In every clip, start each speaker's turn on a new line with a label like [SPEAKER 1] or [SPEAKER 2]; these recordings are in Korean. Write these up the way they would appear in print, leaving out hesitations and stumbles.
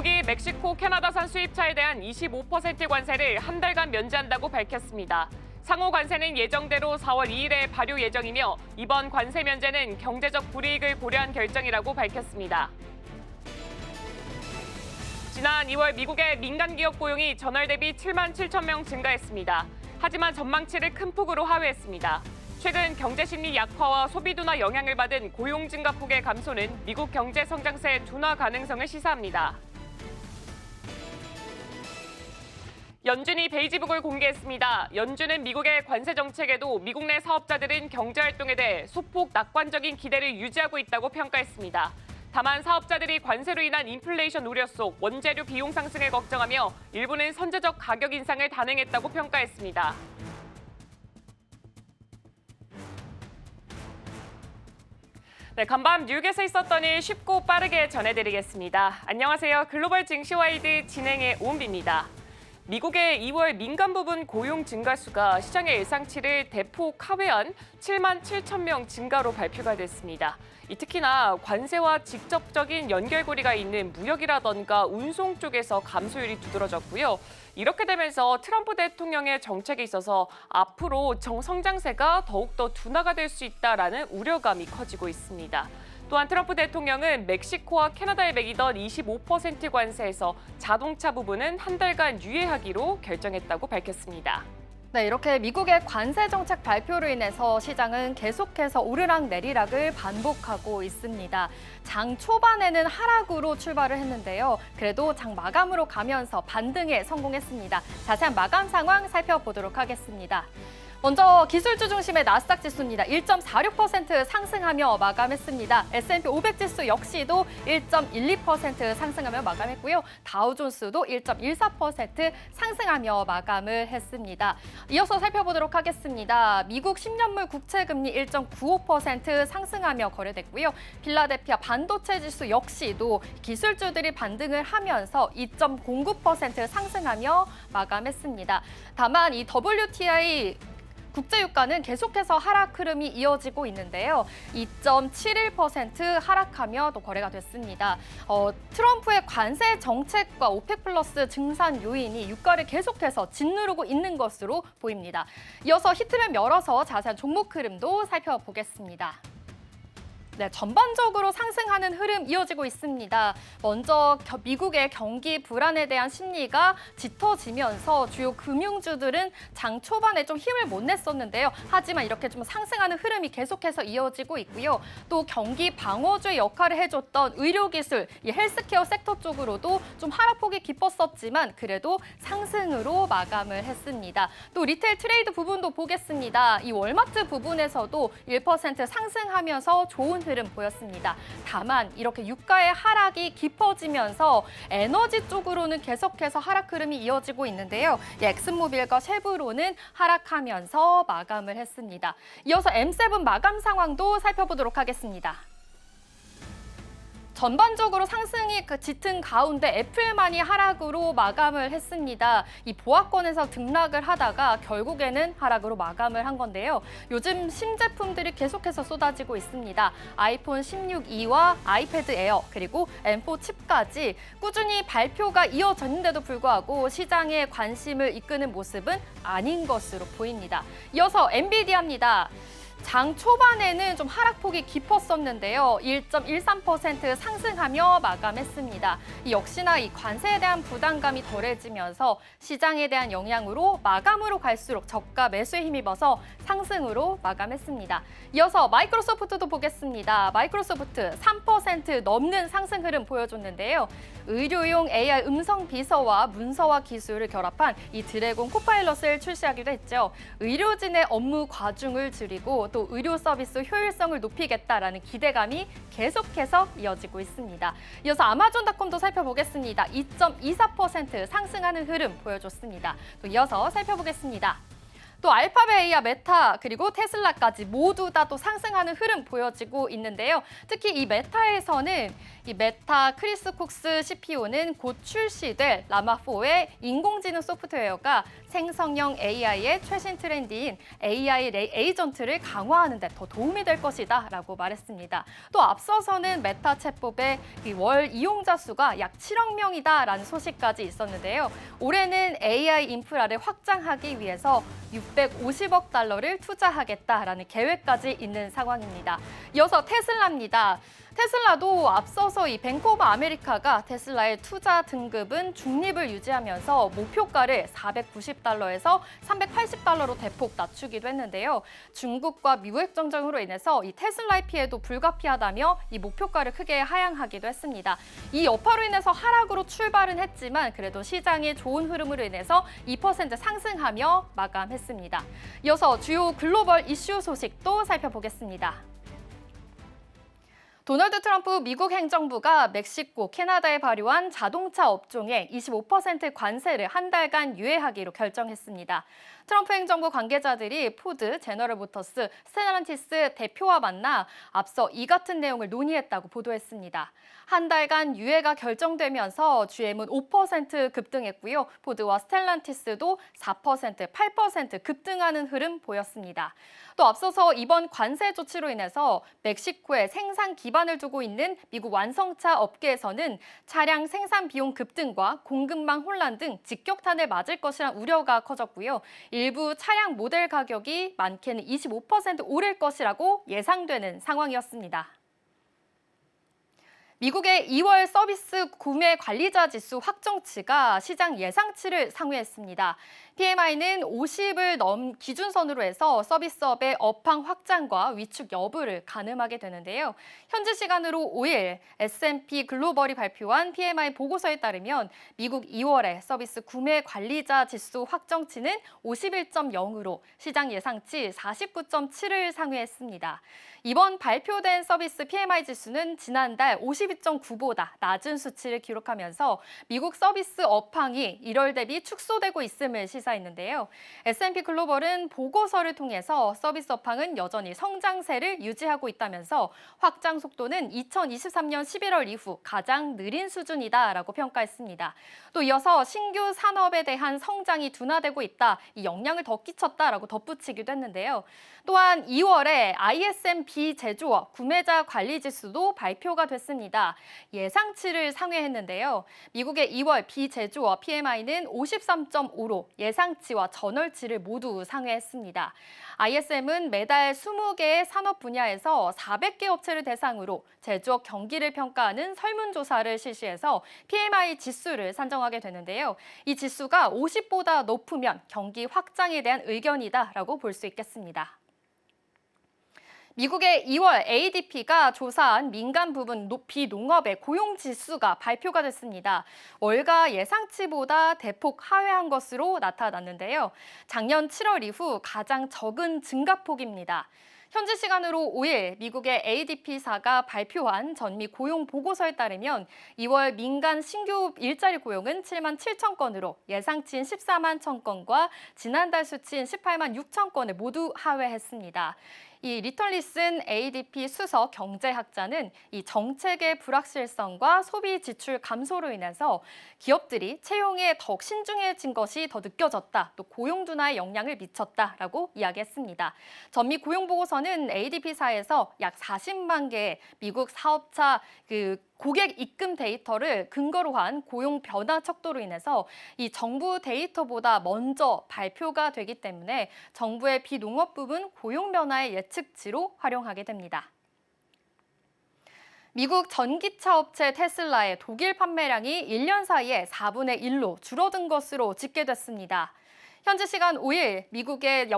[SPEAKER 1] 미국이 멕시코, 캐나다산 수입차에 대한 25% 관세를 한 달간 면제한다고 밝혔습니다. 상호 관세는 예정대로 4월 2일에 발효 예정이며 이번 관세 면제는 경제적 불이익을 고려한 결정이라고 밝혔습니다. 지난 2월 미국의 민간 기업 고용이 전월 대비 7만 7천 명 증가했습니다. 하지만 전망치를 큰 폭으로 하회했습니다. 최근 경제 심리 약화와 소비 둔화 영향을 받은 고용 증가 폭의 감소는 미국 경제 성장세 둔화 가능성을 시사합니다. 연준이 베이지북을 공개했습니다. 연준은 미국의 관세 정책에도 미국 내 사업자들은 경제 활동에 대해 소폭 낙관적인 기대를 유지하고 있다고 평가했습니다. 다만 사업자들이 관세로 인한 인플레이션 우려 속 원재료 비용 상승을 걱정하며 일부는 선제적 가격 인상을 단행했다고 평가했습니다. 네, 간밤 뉴욕에서 있었던 일 쉽고 빠르게 전해드리겠습니다. 안녕하세요. 글로벌 증시와이드 진행의 오은비입니다. 미국의 2월 민간 부분 고용 증가 수가 시장의 예상치를 대폭 하회한 7만 7천 명 증가로 발표가 됐습니다. 특히나 관세와 직접적인 연결고리가 있는 무역이라던가 운송 쪽에서 감소율이 두드러졌고요. 이렇게 되면서 트럼프 대통령의 정책에 있어서 앞으로 성장세가 더욱더 둔화가 될 수 있다라는 우려감이 커지고 있습니다. 또한 트럼프 대통령은 멕시코와 캐나다에 매기던 25% 관세에서 자동차 부분은 한 달간 유예하기로 결정했다고 밝혔습니다.
[SPEAKER 2] 네, 이렇게 미국의 관세 정책 발표로 인해서 시장은 계속해서 오르락내리락을 반복하고 있습니다. 장 초반에는 하락으로 출발을 했는데요. 그래도 장 마감으로 가면서 반등에 성공했습니다. 자세한 마감 상황 살펴보도록 하겠습니다. 먼저 기술주 중심의 나스닥 지수입니다. 1.46% 상승하며 마감했습니다. S&P 500 지수 역시도 1.12% 상승하며 마감했고요. 다우존스도 1.14% 상승하며 마감을 했습니다. 이어서 살펴보도록 하겠습니다. 미국 10년물 국채금리 1.95% 상승하며 거래됐고요. 필라델피아 반도체 지수 역시도 기술주들이 반등을 하면서 2.09% 상승하며 마감했습니다. 다만 이 WTI 국제유가는 계속해서 하락 흐름이 이어지고 있는데요. 2.71% 하락하며 또 거래가 됐습니다. 트럼프의 관세 정책과 오펙 플러스 증산 요인이 유가를 계속해서 짓누르고 있는 것으로 보입니다. 이어서 히트맵 열어서 자세한 종목 흐름도 살펴보겠습니다. 네, 전반적으로 상승하는 흐름 이어지고 있습니다. 먼저 미국의 경기 불안에 대한 심리가 짙어지면서 주요 금융주들은 장 초반에 좀 힘을 못 냈었는데요. 하지만 이렇게 좀 상승하는 흐름이 계속해서 이어지고 있고요. 또 경기 방어주의 역할을 해줬던 의료기술, 이 헬스케어 섹터 쪽으로도 좀 하락폭이 깊었었지만 그래도 상승으로 마감을 했습니다. 또 리테일 트레이드 부분도 보겠습니다. 이 월마트 부분에서도 1% 상승하면서 좋은 흐름 보였습니다. 다만 이렇게 유가의 하락이 깊어지면서 에너지 쪽으로는 계속해서 하락 흐름이 이어지고 있는데요. 엑슨모빌과 쉐브론은 하락하면서 마감을 했습니다. 이어서 M7 마감 상황도 살펴보도록 하겠습니다. 전반적으로 상승이 짙은 가운데 애플만이 하락으로 마감을 했습니다. 이 보합권에서 등락을 하다가 결국에는 하락으로 마감을 한 건데요. 요즘 신제품들이 계속해서 쏟아지고 있습니다. 아이폰 16E와 아이패드 에어 그리고 M4 칩까지 꾸준히 발표가 이어졌는데도 불구하고 시장의 관심을 이끄는 모습은 아닌 것으로 보입니다. 이어서 엔비디아입니다. 장 초반에는 좀 하락폭이 깊었었는데요. 1.13% 상승하며 마감했습니다. 역시나 이 관세에 대한 부담감이 덜해지면서 시장에 대한 영향으로 마감으로 갈수록 저가 매수에 힘입어서 상승으로 마감했습니다. 이어서 마이크로소프트도 보겠습니다. 마이크로소프트 3% 넘는 상승 흐름 보여줬는데요. 의료용 AI 음성 비서와 문서화 기술을 결합한 이 드래곤 코파일럿을 출시하기도 했죠. 의료진의 업무 과중을 줄이고 또 의료 서비스 효율성을 높이겠다라는 기대감이 계속해서 이어지고 있습니다. 이어서 아마존닷컴도 살펴보겠습니다. 2.24% 상승하는 흐름 보여줬습니다. 또 이어서 살펴보겠습니다. 또 알파벳이야 메타 그리고 테슬라까지 모두 다 또 상승하는 흐름 보여지고 있는데요. 특히 이 메타에서는 이 메타 크리스 콕스 CPO는 곧 출시될 라마4의 인공지능 소프트웨어가 생성형 AI의 최신 트렌드인 AI 에이전트를 강화하는 데 더 도움이 될 것이다 라고 말했습니다. 또 앞서서는 메타 챗봇의 월 이용자 수가 약 7억 명이다라는 소식까지 있었는데요. 올해는 AI 인프라를 확장하기 위해서 650억 달러를 투자하겠다라는 계획까지 있는 상황입니다. 이어서 테슬라입니다. 테슬라도 앞서서 이 뱅크 오브 아메리카가 테슬라의 투자 등급은 중립을 유지하면서 목표가를 490달러에서 380달러로 대폭 낮추기도 했는데요. 중국과 미국 정정으로 인해서 이 테슬라의 피해도 불가피하다며 이 목표가를 크게 하향하기도 했습니다. 이 여파로 인해서 하락으로 출발은 했지만 그래도 시장의 좋은 흐름으로 인해서 2% 상승하며 마감했습니다. 이어서 주요 글로벌 이슈 소식도 살펴보겠습니다. 도널드 트럼프 미국 행정부가 멕시코, 캐나다에 발효한 자동차 업종에 25% 관세를 한 달간 유예하기로 결정했습니다. 트럼프 행정부 관계자들이 포드, 제너럴 모터스, 스텔란티스 대표와 만나 앞서 이 같은 내용을 논의했다고 보도했습니다. 한 달간 유예가 결정되면서 GM은 5% 급등했고요. 포드와 스텔란티스도 4%, 8% 급등하는 흐름 보였습니다. 또 앞서서 이번 관세 조치로 인해서 멕시코에 생산 기반을 두고 있는 미국 완성차 업계에서는 차량 생산 비용 급등과 공급망 혼란 등 직격탄을 맞을 것이란 우려가 커졌고요. 일부 차량 모델 가격이 많게는 25% 오를 것이라고 예상되는 상황이었습니다. 미국의 2월 서비스 구매 관리자 지수 확정치가 시장 예상치를 상회했습니다. PMI는 50을 기준선으로 해서 서비스업의 업황 확장과 위축 여부를 가늠하게 되는데요. 현지 시간으로 5일 S&P 글로벌이 발표한 PMI 보고서에 따르면 미국 2월의 서비스 구매 관리자 지수 확정치는 51.0으로 시장 예상치 49.7을 상회했습니다. 이번 발표된 서비스 PMI 지수는 지난달 52.9보다 낮은 수치를 기록하면서 미국 서비스 업황이 1월 대비 축소되고 있음을 시사했는데요. S&P 글로벌은 보고서를 통해서 서비스 업황은 여전히 성장세를 유지하고 있다면서 확장 속도는 2023년 11월 이후 가장 느린 수준이다라고 평가했습니다. 또 이어서 신규 산업에 대한 성장이 둔화되고 있다, 이 영향을 더 끼쳤다라고 덧붙이기도 했는데요. 또한 2월에 ISM 비제조업 구매자 관리 지수도 발표가 됐습니다. 예상치를 상회했는데요. 미국의 2월 비제조업 PMI는 53.5로 예상치와 전월치를 모두 상회했습니다. ISM은 매달 20개의 산업 분야에서 400개 업체를 대상으로 제조업 경기를 평가하는 설문조사를 실시해서 PMI 지수를 산정하게 되는데요. 이 지수가 50보다 높으면 경기 확장에 대한 의견이다라고 볼 수 있겠습니다. 미국의 2월 ADP가 조사한 민간 부분 비농업의 고용 지수가 발표가 됐습니다. 월가 예상치보다 대폭 하회한 것으로 나타났는데요. 작년 7월 이후 가장 적은 증가폭입니다. 현지 시간으로 5일 미국의 ADP사가 발표한 전미 고용 보고서에 따르면 2월 민간 신규 일자리 고용은 7만 7천 건으로 예상치인 14만 1천 건과 지난달 수치인 18만 6천 건을 모두 하회했습니다. 이 리털리슨 ADP 수석 경제학자는 이 정책의 불확실성과 소비 지출 감소로 인해서 기업들이 채용에 더욱 신중해진 것이 더 느껴졌다. 또 고용 둔화에 영향을 미쳤다라고 이야기했습니다. 전미 고용 보고서는 ADP사에서 약 40만 개의 미국 사업차 고객 입금 데이터를 근거로 한 고용 변화 척도로 인해서 이 정부 데이터보다 먼저 발표가 되기 때문에 정부의 비농업 부분 고용 변화의 예측치로 활용하게 됩니다. 미국 전기차 업체 테슬라의 독일 판매량이 1년 사이에 4분의 1로 줄어든 것으로 집계됐습니다. 현지 시간 5일 미국의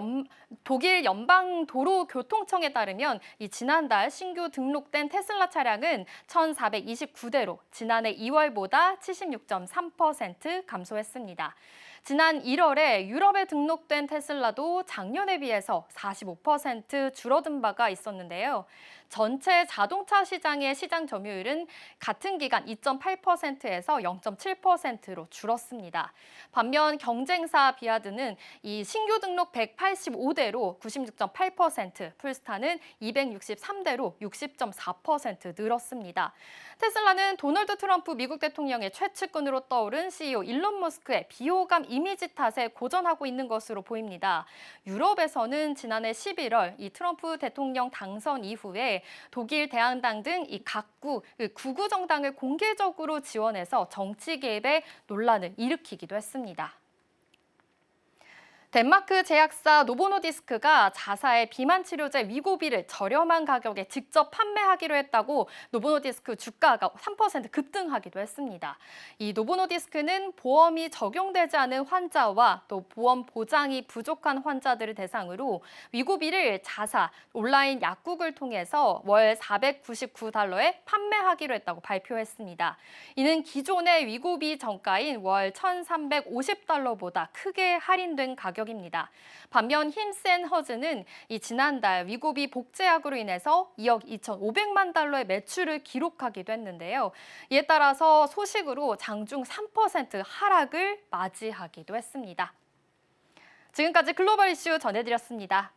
[SPEAKER 2] 독일 연방도로교통청에 따르면 이 지난달 신규 등록된 테슬라 차량은 1,429대로 지난해 2월보다 76.3% 감소했습니다. 지난 1월에 유럽에 등록된 테슬라도 작년에 비해서 45% 줄어든 바가 있었는데요. 전체 자동차 시장의 시장 점유율은 같은 기간 2.8%에서 0.7%로 줄었습니다. 반면 경쟁사 비아드는 이 신규 등록 185대로 96.8%, 풀스타는 263대로 60.4% 늘었습니다. 테슬라는 도널드 트럼프 미국 대통령의 최측근으로 떠오른 CEO 일론 머스크의 비호감 이미지 탓에 고전하고 있는 것으로 보입니다. 유럽에서는 지난해 11월 이 트럼프 대통령 당선 이후에 독일 대항당 등 이 각국 구구 정당을 공개적으로 지원해서 정치 개입에 논란을 일으키기도 했습니다. 덴마크 제약사 노보노디스크가 자사의 비만 치료제 위고비를 저렴한 가격에 직접 판매하기로 했다고 노보노디스크 주가가 3% 급등하기도 했습니다. 이 노보노디스크는 보험이 적용되지 않은 환자와 또 보험 보장이 부족한 환자들을 대상으로 위고비를 자사 온라인 약국을 통해서 월 499달러에 판매하기로 했다고 발표했습니다. 이는 기존의 위고비 정가인 월 1,350달러보다 크게 할인된 가격입니다. 반면 힘센 허즈는 이 지난달 위고비 복제약으로 인해서 2억 2,500만 달러의 매출을 기록하기도 했는데요. 이에 따라서 소식으로 장중 3% 하락을 맞이하기도 했습니다. 지금까지 글로벌 이슈 전해드렸습니다.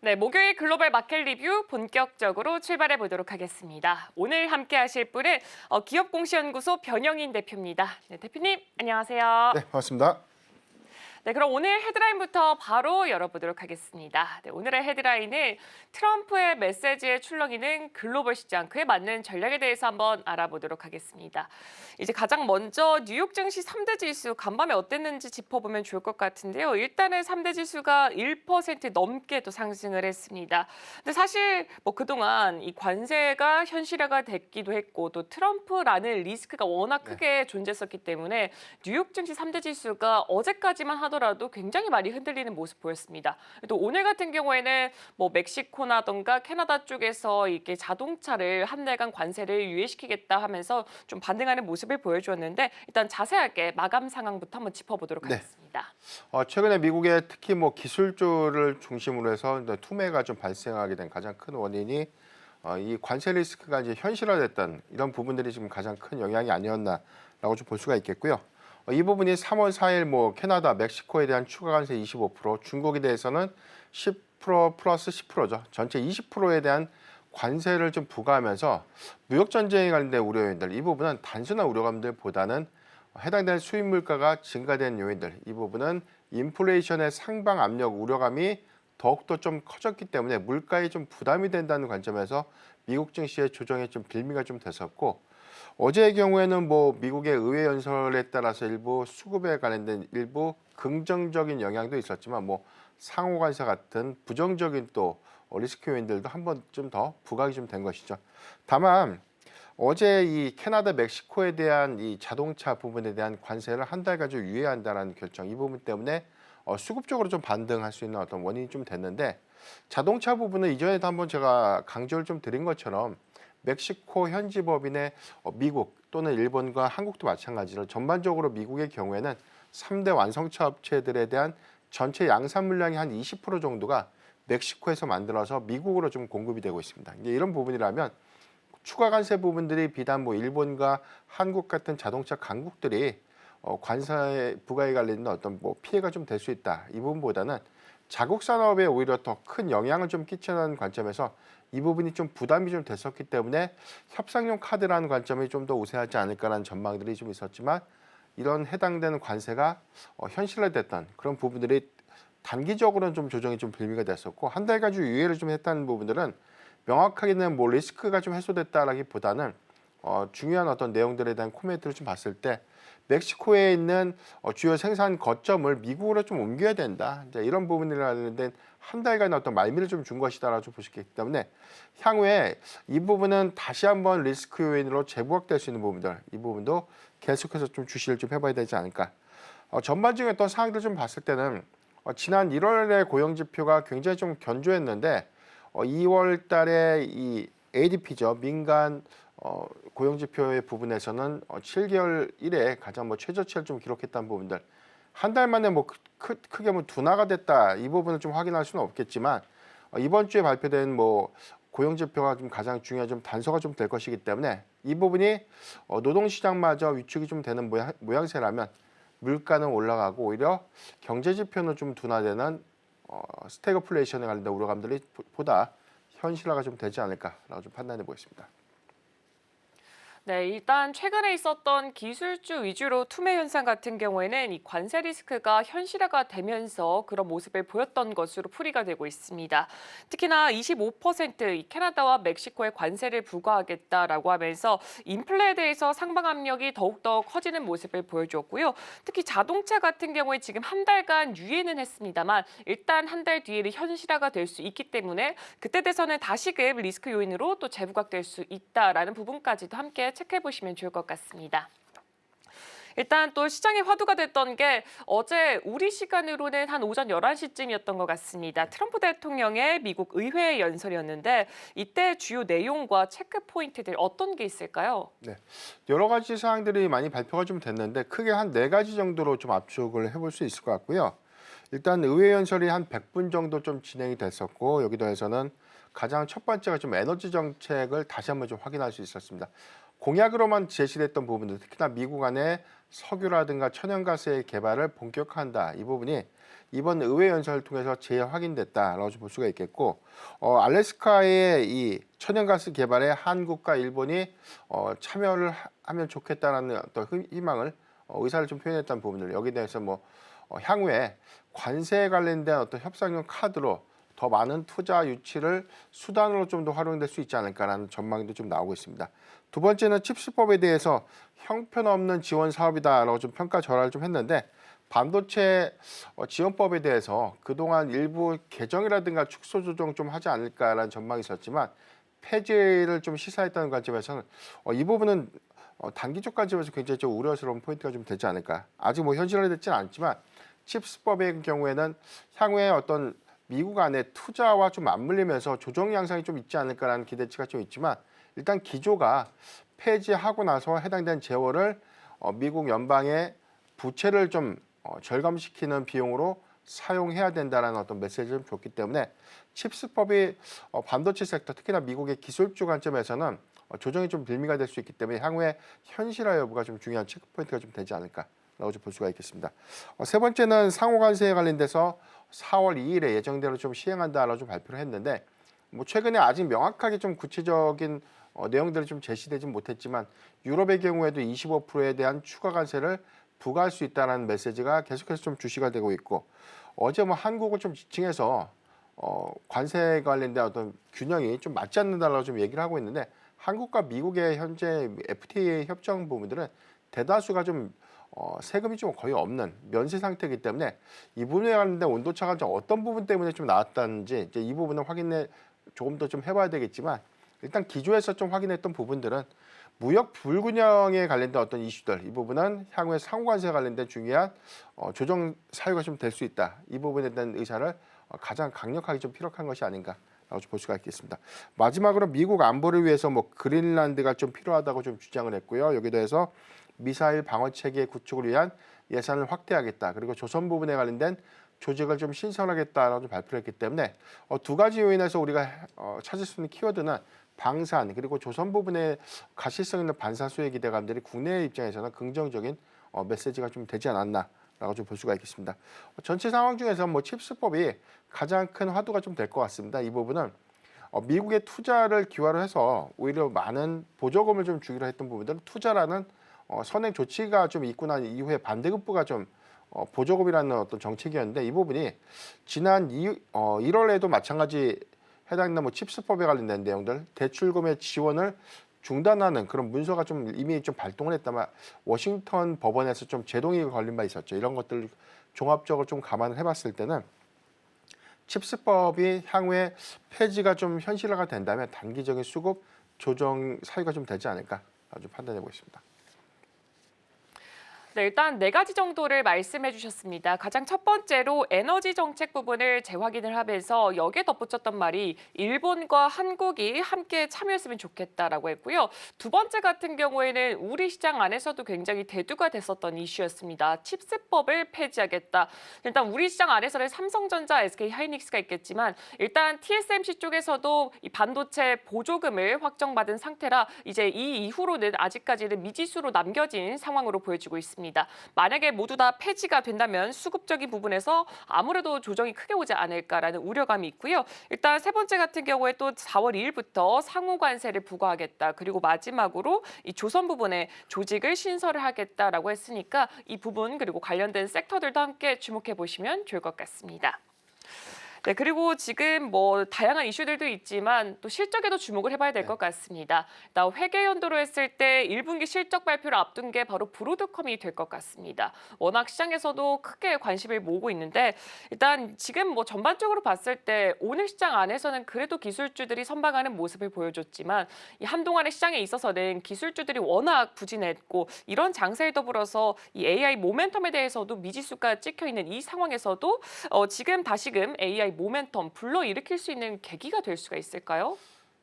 [SPEAKER 1] 네, 목요일 글로벌 마켓 리뷰 본격적으로 출발해 보도록 하겠습니다. 오늘 함께 하실 분은 기업공시연구소 변영인 대표입니다. 네, 대표님 안녕하세요.
[SPEAKER 3] 네, 반갑습니다.
[SPEAKER 1] 네, 그럼 오늘 헤드라인부터 바로 열어보도록 하겠습니다. 네, 오늘의 헤드라인은 트럼프의 메시지에 출렁이는 글로벌 시장, 그에 맞는 전략에 대해서 한번 알아보도록 하겠습니다. 이제 가장 먼저 뉴욕 증시 3대 지수 간밤에 어땠는지 짚어보면 좋을 것 같은데요. 일단은 3대 지수가 1% 넘게 또 상승을 했습니다. 근데 사실 뭐 그동안 이 관세가 현실화가 됐기도 했고 또 트럼프라는 리스크가 워낙 크게 존재했었기 때문에 뉴욕 증시 3대 지수가 어제까지만 하더라도 굉장히 많이 흔들리는 모습 보였습니다. 또 오늘 같은 경우에는 뭐 멕시코나던가 캐나다 쪽에서 이렇게 자동차를 한 달간 관세를 유예시키겠다 하면서 좀 반등하는 모습을 보여주었는데 일단 자세하게 마감 상황부터 한번 짚어보도록 하겠습니다.
[SPEAKER 3] 최근에 미국에 특히 뭐 기술주를 중심으로 해서 투매가 좀 발생하게 된 가장 큰 원인이 이 관세 리스크가 이제 현실화됐던 이런 부분들이 지금 가장 큰 영향이 아니었나라고 좀 볼 수가 있겠고요. 이 부분이 3월 4일 뭐 캐나다, 멕시코에 대한 추가 관세 25%, 중국에 대해서는 10% 플러스 10%죠. 전체 20%에 대한 관세를 좀 부과하면서 무역 전쟁에 관련된 우려 요인들, 이 부분은 단순한 우려감들보다는 해당되는 수입 물가가 증가된 요인들, 이 부분은 인플레이션의 상방 압력 우려감이 더욱더 좀 커졌기 때문에 물가에 좀 부담이 된다는 관점에서 미국 증시의 조정에 좀 빌미가 좀 됐었고, 어제의 경우에는 뭐 미국의 의회 연설에 따라서 일부 수급에 관련된 일부 긍정적인 영향도 있었지만 뭐 상호 관세 같은 부정적인 또 리스크 요인들도 한 번 좀 더 부각이 좀 된 것이죠. 다만 어제 이 캐나다, 멕시코에 대한 이 자동차 부분에 대한 관세를 한 달간 좀 유예한다는 결정, 이 부분 때문에 수급적으로 좀 반등할 수 있는 어떤 원인이 좀 됐는데, 자동차 부분은 이전에도 한번 제가 강조를 좀 드린 것처럼 멕시코 현지 법인의 미국 또는 일본과 한국도 마찬가지로 전반적으로 미국의 경우에는 3대 완성차 업체들에 대한 전체 양산 물량이 한 20% 정도가 멕시코에서 만들어서 미국으로 좀 공급이 되고 있습니다. 이제 이런 부분이라면 추가 관세 부분들이 비단 뭐 일본과 한국 같은 자동차 강국들이 관세 부과에 관련된 어떤 뭐 피해가 좀 될 수 있다, 이 부분보다는 자국 산업에 오히려 더 큰 영향을 좀 끼치는 관점에서 이 부분이 좀 부담이 좀 됐었기 때문에 협상용 카드라는 관점이 좀 더 우세하지 않을까라는 전망들이 좀 있었지만, 이런 해당되는 관세가 현실화됐던 그런 부분들이 단기적으로는 좀 조정이 좀 빌미가 됐었고, 한 달간 좀 유예를 좀 했다는 부분들은 명확하게는 뭐 리스크가 좀 해소됐다라기보다는 중요한 어떤 내용들에 대한 코멘트를 좀 봤을 때 멕시코에 있는 주요 생산 거점을 미국으로 좀 옮겨야 된다, 이제 이런 부분이라는 한 달간 어떤 말미를 좀 준 것이다라고 좀 보시기 때문에 향후에 이 부분은 다시 한번 리스크 요인으로 재부각될 수 있는 부분들, 이 부분도 계속해서 좀 주시를 좀 해봐야 되지 않을까. 전반적인 어떤 상황들 좀 봤을 때는 지난 1월에 고용 지표가 굉장히 좀 견조했는데 2월 달에 이 ADP죠, 민간 고용 지표의 부분에서는 7개월 이래 가장 뭐 최저치를 좀 기록했다는 부분들, 한 달 만에 뭐 크게 뭐 둔화가 됐다, 이 부분을 좀 확인할 수는 없겠지만 이번 주에 발표된 뭐 고용 지표가 좀 가장 중요한 좀 단서가 좀 될 것이기 때문에 이 부분이 노동시장마저 위축이 좀 되는 모양새라면 물가는 올라가고 오히려 경제 지표는 좀 둔화되는 스태그플레이션에 관련된 우려감들이 보다 현실화가 좀 되지 않을까라고 좀 판단해 보겠습니다.
[SPEAKER 1] 네, 일단 최근에 있었던 기술주 위주로 투매 현상 같은 경우에는 이 관세 리스크가 현실화가 되면서 그런 모습을 보였던 것으로 풀이가 되고 있습니다. 특히나 25% 캐나다와 멕시코에 관세를 부과하겠다라고 하면서 인플레에 대해서 상방 압력이 더욱더 커지는 모습을 보여주었고요. 특히 자동차 같은 경우에 지금 한 달간 유예는 했습니다만 일단 한 달 뒤에는 현실화가 될 수 있기 때문에 그때 돼서는 다시금 리스크 요인으로 또 재부각될 수 있다라는 부분까지도 함께 체크해 보시면 좋을 것 같습니다. 일단 또 시장의 화두가 됐던 게 어제 우리 시간으로는 한 오전 11시쯤이었던 것 같습니다. 트럼프 대통령의 미국 의회 연설이었는데 이때 주요 내용과 체크 포인트들 어떤 게 있을까요?
[SPEAKER 3] 네, 여러 가지 사항들이 많이 발표가 좀 됐는데 크게 한 4가지 정도로 좀 압축을 해볼 수 있을 것 같고요. 일단 의회 연설이 한 100분 정도 좀 진행이 됐었고, 여기 더해서는 가장 첫 번째가 좀 에너지 정책을 다시 한번 좀 확인할 수 있었습니다. 공약으로만 제시됐던 부분들, 특히나 미국 안에 석유라든가 천연가스의 개발을 본격화한다, 이 부분이 이번 의회 연설을 통해서 재확인됐다라고 볼 수가 있겠고, 알래스카의 이 천연가스 개발에 한국과 일본이 참여를 하면 좋겠다라는 어떤 희망을 의사를 좀 표현했다는 부분들, 여기에 대해서 뭐 향후에 관세에 관련된 어떤 협상용 카드로 더 많은 투자 유치를 수단으로 좀 더 활용될 수 있지 않을까라는 전망도 좀 나오고 있습니다. 두 번째는 칩스법에 대해서 형편없는 지원 사업이다라고 좀 평가 절하를 좀 했는데, 반도체 지원법에 대해서 그동안 일부 개정이라든가 축소 조정 좀 하지 않을까라는 전망이 있었지만 폐지를 좀 시사했다는 관점에서는 이 부분은 단기적 관점에서 굉장히 좀 우려스러운 포인트가 좀 되지 않을까. 아직 뭐 현실화됐지는 않지만 칩스법의 경우에는 향후에 어떤 미국 안에 투자와 좀 맞물리면서 조정 양상이 좀 있지 않을까라는 기대치가 좀 있지만, 일단 기조가 폐지하고 나서 해당된 재원을 미국 연방의 부채를 좀 절감시키는 비용으로 사용해야 된다는 어떤 메시지를 좀 줬기 때문에 칩스법이 반도체 섹터, 특히나 미국의 기술주 관점에서는 조정이 좀 빌미가 될 수 있기 때문에 향후에 현실화 여부가 좀 중요한 체크 포인트가 좀 되지 않을까라고 좀 볼 수가 있겠습니다. 세 번째는 상호 관세에 관련돼서 4월 2일에 예정대로 좀 시행한다라고 좀 발표를 했는데, 뭐 최근에 아직 명확하게 좀 구체적인 내용들이 좀 제시되진 못했지만 유럽의 경우에도 25%에 대한 추가 관세를 부과할 수 있다는 메시지가 계속해서 좀 주시가 되고 있고, 어제 뭐 한국을 좀 지칭해서 관세에 관련된 어떤 균형이 좀 맞지 않는다라고 좀 얘기를 하고 있는데, 한국과 미국의 현재 FTA 협정 부분들은 대다수가 좀 세금이 좀 거의 없는 면세 상태이기 때문에 이 부분에 관련된 온도차가 좀 어떤 부분 때문에 좀 나왔다는지 이제 이 부분은 확인을 조금 더 좀 해봐야 되겠지만, 일단 기조에서 좀 확인했던 부분들은 무역 불균형에 관련된 어떤 이슈들 이 부분은 향후에 상호관세에 관련된 중요한 조정 사유가 좀 될 수 있다. 이 부분에 대한 의사를 가장 강력하게 좀 피력한 것이 아닌가라고 볼 수가 있겠습니다. 마지막으로 미국 안보를 위해서 뭐 그린란드가 좀 필요하다고 좀 주장을 했고요. 여기에 대해서 미사일 방어 체계 구축을 위한 예산을 확대하겠다. 그리고 조선 부분에 관련된 조직을 좀 신설하겠다라고 발표를 했기 때문에 두 가지 요인에서 우리가 찾을 수 있는 키워드는 방산 그리고 조선 부분의 가시성 있는 반사수의 기대감들이 국내 입장에서는 긍정적인 메시지가 좀 되지 않았나라고 좀 볼 수가 있겠습니다. 전체 상황 중에서 뭐 칩스법이 가장 큰 화두가 좀 될 것 같습니다. 이 부분은 미국의 투자를 기화로 해서 오히려 많은 보조금을 좀 주기로 했던 부분들은 투자라는 선행 조치가 좀 있고 난 이후에 반대급부가 좀 보조금이라는 어떤 정책이었는데 이 부분이 지난 1월에도 마찬가지 해당되는 뭐 칩스법에 관련된 내용들 대출금의 지원을 중단하는 그런 문서가 좀 이미 좀 발동을 했다만 워싱턴 법원에서 좀 제동이 걸린 바 있었죠. 이런 것들 종합적으로 좀 감안을 해봤을 때는 칩스법이 향후에 폐지가 좀 현실화가 된다면 단기적인 수급 조정 사유가 좀 되지 않을까 좀 판단해 보겠습니다.
[SPEAKER 1] 네, 일단 네 가지 정도를 말씀해 주셨습니다. 가장 첫 번째로 에너지 정책 부분을 재확인을 하면서 여기에 덧붙였던 말이 일본과 한국이 함께 참여했으면 좋겠다라고 했고요. 두 번째 같은 경우에는 우리 시장 안에서도 굉장히 대두가 됐었던 이슈였습니다. 칩스법을 폐지하겠다. 일단 우리 시장 안에서는 삼성전자, SK하이닉스가 있겠지만 일단 TSMC 쪽에서도 이 반도체 보조금을 확정받은 상태라 이제 이 이후로는 아직까지는 미지수로 남겨진 상황으로 보여지고 있습니다. 만약에 모두 다 폐지가 된다면 수급적인 부분에서 아무래도 조정이 크게 오지 않을까라는 우려감이 있고요. 일단 세 번째 같은 경우에 또 4월 2일부터 상호 관세를 부과하겠다. 그리고 마지막으로 이 조선 부분에 조직을 신설을 하겠다라고 했으니까 이 부분 그리고 관련된 섹터들도 함께 주목해 보시면 좋을 것 같습니다. 네, 그리고 지금 뭐 다양한 이슈들도 있지만 또 실적에도 주목을 해봐야 될 것 같습니다. 일단 회계 연도로 했을 때 1분기 실적 발표를 앞둔 게 바로 브로드컴이 될 것 같습니다. 워낙 시장에서도 크게 관심을 모으고 있는데 일단 지금 뭐 전반적으로 봤을 때 오늘 시장 안에서는 그래도 기술주들이 선방하는 모습을 보여줬지만 이 한동안의 시장에 있어서는 기술주들이 워낙 부진했고 이런 장세에 더불어서 이 AI 모멘텀에 대해서도 미지수가 찍혀 있는 이 상황에서도 지금 다시금 AI 모멘텀 불러일으킬 수 있는 계기가 될 수가 있을까요?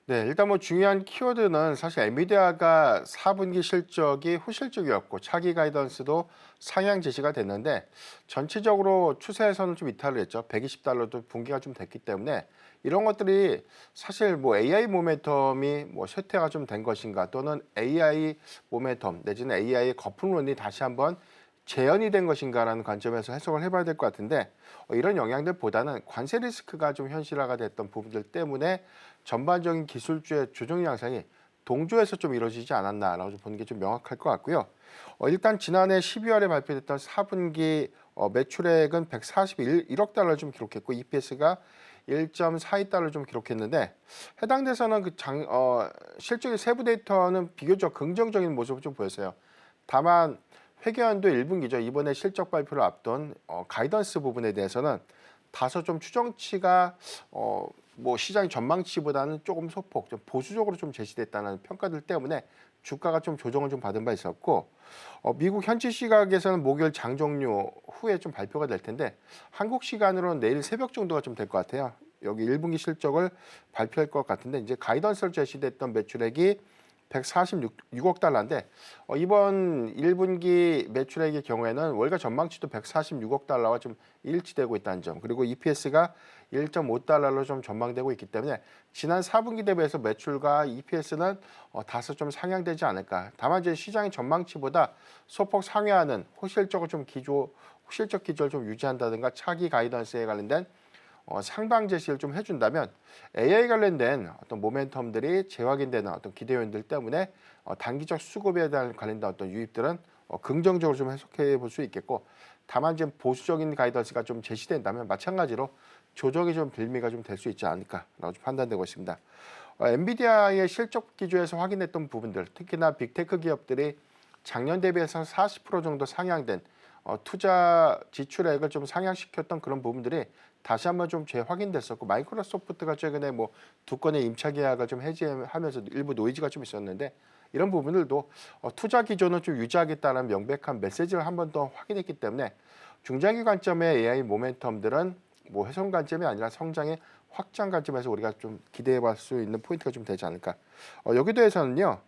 [SPEAKER 3] 네, 일단 뭐 중요한 키워드는 사실 엔비디아가 4분기 실적이 후실적이었고 차기 가이던스도 상향 제시가 됐는데 전체적으로 추세에서는 좀 이탈을 했죠. 120달러도 분기가 좀 됐기 때문에 이런 것들이 사실 뭐 AI 모멘텀이 뭐 쇠퇴가 좀 된 것인가 또는 AI 모멘텀 내지는 AI 거품론이 다시 한번 재현이 된 것인가라는 관점에서 해석을 해봐야 될 것 같은데 이런 영향들보다는 관세 리스크가 좀 현실화가 됐던 부분들 때문에 전반적인 기술주의 조정 양상이 동조해서 좀 이루어지지 않았나라고 보는 게 좀 명확할 것 같고요. 일단 지난해 12월에 발표됐던 4분기 매출액은 141억 달러 좀 기록했고 EPS가 1.42달러 좀 기록했는데 해당 대선은 실적의 세부 데이터는 비교적 긍정적인 모습을 좀 보였어요. 다만 회계연도 1분기죠. 이번에 실적 발표를 앞둔 가이던스 부분에 대해서는 다소 좀 추정치가 뭐 시장 전망치보다는 조금 소폭, 좀 보수적으로 좀 제시됐다는 평가들 때문에 주가가 좀 조정을 좀 받은 바 있었고 미국 현지 시각에서는 목요일 장 종료 후에 좀 발표가 될 텐데 한국 시간으로는 내일 새벽 정도가 좀 될 것 같아요. 여기 1분기 실적을 발표할 것 같은데 이제 가이던스를 제시됐던 매출액이 146억 달러인데 이번 1분기 매출액의 경우에는 월가 전망치도 146억 달러와 좀 일치되고 있다는 점 그리고 EPS가 1.5달러로 좀 전망되고 있기 때문에 지난 4분기 대비해서 매출과 EPS는 다소 좀 상향되지 않을까. 다만 이제 시장의 전망치보다 소폭 상회하는 호실적 기조를 좀 유지한다든가 차기 가이던스에 관련된 상방 제시를 좀 해준다면 AI 관련된 어떤 모멘텀들이 재확인되는 어떤 기대 요인들 때문에 단기적 수급에 대한 관련된 어떤 유입들은 긍정적으로 좀 해석해 볼 수 있겠고 다만 지금 보수적인 가이던스가 좀 제시된다면 마찬가지로 조정이 좀 빌미가 좀 될 수 있지 않을까라고 좀 판단되고 있습니다. 엔비디아의 실적 기조에서 확인했던 부분들 특히나 빅테크 기업들이 작년 대비해서 40% 정도 상향된 투자 지출액을 좀 상향시켰던 그런 부분들이 다시 한번 좀 재확인됐었고 마이크로소프트가 최근에 뭐 두 건의 임차 계약을 좀 해지하면서 일부 노이즈가 좀 있었는데 이런 부분들도 투자 기조는 좀 유지하겠다는 명백한 메시지를 한 번 더 확인했기 때문에 중장기 관점의 AI 모멘텀들은 뭐 훼손 관점이 아니라 성장의 확장 관점에서 우리가 좀 기대해볼 수 있는 포인트가 좀 되지 않을까. 여기 대해서는요.